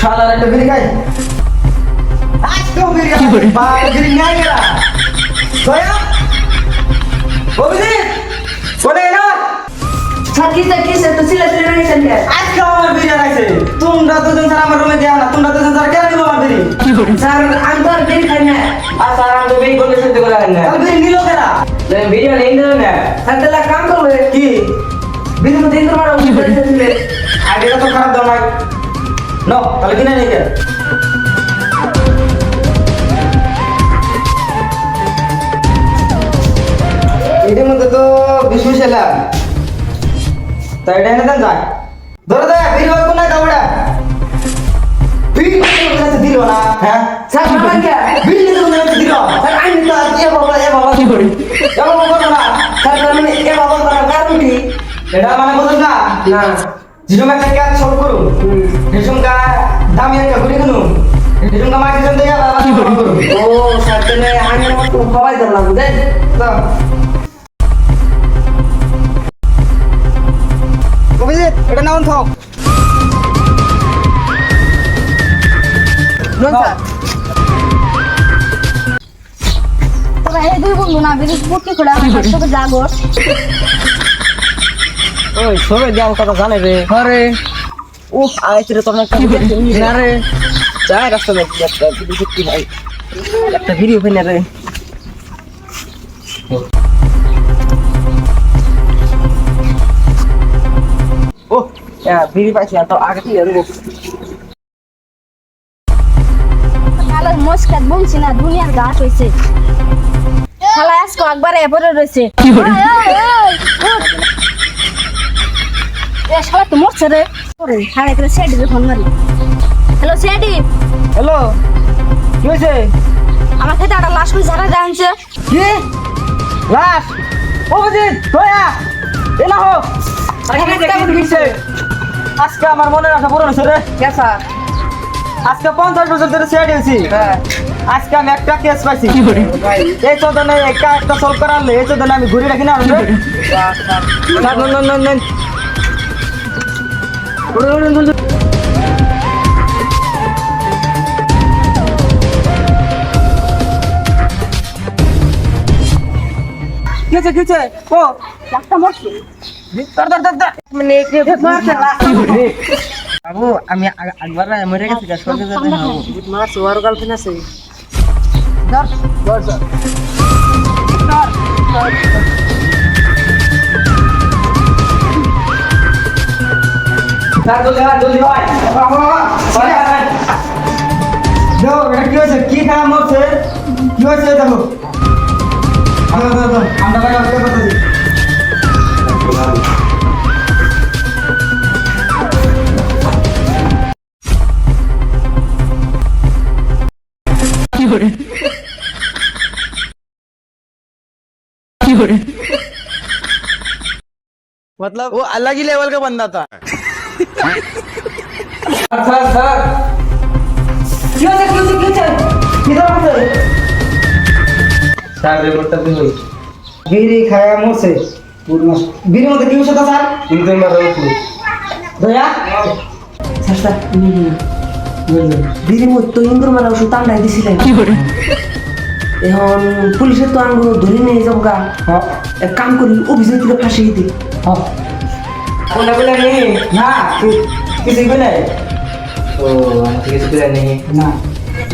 শালার একটা বিড়ি খাই আজকেও বিড়ি খাই বাবা বিড়ি নিয়ে গেলা দয়া অভিজিৎ কোনে না কিসে তো ছিলে নাই কেন আজকে আমার বিড়ি আছে তোমরা দুজন স্যার আমার রুমে দেয়া না তোমরা দুজন স্যার কেন দিব আমার বিড়ি স্যার আমি তো আর বিড়ি খাই না আর স্যার আমি তো বিড়ি করলে সহ্য করে না তাহলে বিড়ি নিলো কেনা ভিডিও নেই দিল না স্যার তাহলে এক কাম করবে কি বিড়ি মধ্যে ইন্দুর মারা উঠে আইডিয়াটা তো খারাপ দাও নাই নো তাহলে কিনে নিয়ে গেল এর মধ্যে তো বিশ এলাম তাই এটা এনে দেন যায় ধরে দেয় বিড়ি বাদ কোন নাই দাওড়া বিড়ি কাছে দিল না হ্যাঁ স্যার মারান কে বিড়ি তো না দিল স্যার আমি তো এ বাবা কি করি এমন বলো না স্যার আমি এ বাবা করার কারণ কি এটা মানে বুঝুন না না যেরকম একটা কাজ সব করুন যেরকম দামি একটা ঘুরি কিনুন যেরকম আমার যেরকম দিয়ে বাবা করুন ও স্যার তাহলে আমি আমার তো সবাই ধরলাম বুঝলেন তো অভিজিৎ এটা নাও থাও নো স্যার তোরা এই দুই বন্ধু না বিড়ি পুটকি খোলা তোকে জাগর ওই সবে দেওয়ার কথা জানে রে আরে উফ আইছে রে তোর একটা না রে যাই রাস্তা দেখি একটা ভিডিও কি ভাই একটা ভিডিও ফেলে রে ও ভিডিও পাইছি আর তো আগে থেকে এরকম শালার মস্কাত বলছি না দুনিয়ার ঘাট হইছে শালা আজকে একবারে এপরে রয়েছে এ শালা তো মরছে রে ওরে হারে করে সেডি ফোন মারি হ্যালো সেডি হ্যালো কি হয়েছে আমার খেতে একটা লাশ কই ঝাড়া জানছে কি লাশ অভিজিৎ দয়া এলা হোক আজকে আমার মনের আশা পূরণ হয়েছে রে কে স্যার আজকে 50 বছর ধরে সেট হয়েছি আজকে আমি একটা কেস পাইছি এই চোদনে একটা সলভ করালে এই চোদনে আমি ঘুরে রাখি না কিছে কিছে ও একটা মরছে মানে বাবু আমি একবার মরে গেছি গাছ করতে যেতে হবে মার সোয়ার গার্লফ্রেন্ড আছে জলদি ভাই দেখো এটা কি হয়েছে কি খারাপ মরছে কি হয়েছে দেখো আমরা বাইরে অপেক্ষা করতেছি मतलब वो अलग ही लेवल का बंदा था স্যার কি হচ্ছে কি হয়েছে স্যার রিপোর্টটা দিন বিড়ি খায়া মরছে বিড়ির মধ্যে কি ওষুধ স্যার কিন্তু মারা উঠলো দয়া স্যার স্যার বিড়ি মধ্যে তো ইন্দুর মারা ওষুধ টান্ডাই দিছিলেন কি করে এখন পুলিশের তো আঙ্গুর ধরে নিয়ে যাবো গা এক কাম করি অভিযোগকে ফাঁসিয়ে দিই কোনটা বলে নেই না কিছু বলে ও আমি কিছু করে নেই না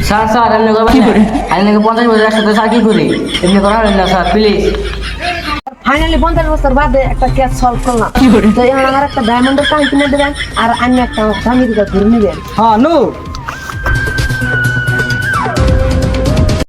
স্যার স্যার এমনি করবেন না আমি 50 বছর একসাথে স্যার কি করি এমনি করা হবে না স্যার প্লিজ ফাইনালি 50 বছর বাদে একটা কেস সলভ করলাম তো এখন আমার একটা ডায়মন্ডের কান কিনে দেবেন আর অন্য একটা স্বামী দিকে ঘুরে নেবেন হ্যাঁ নো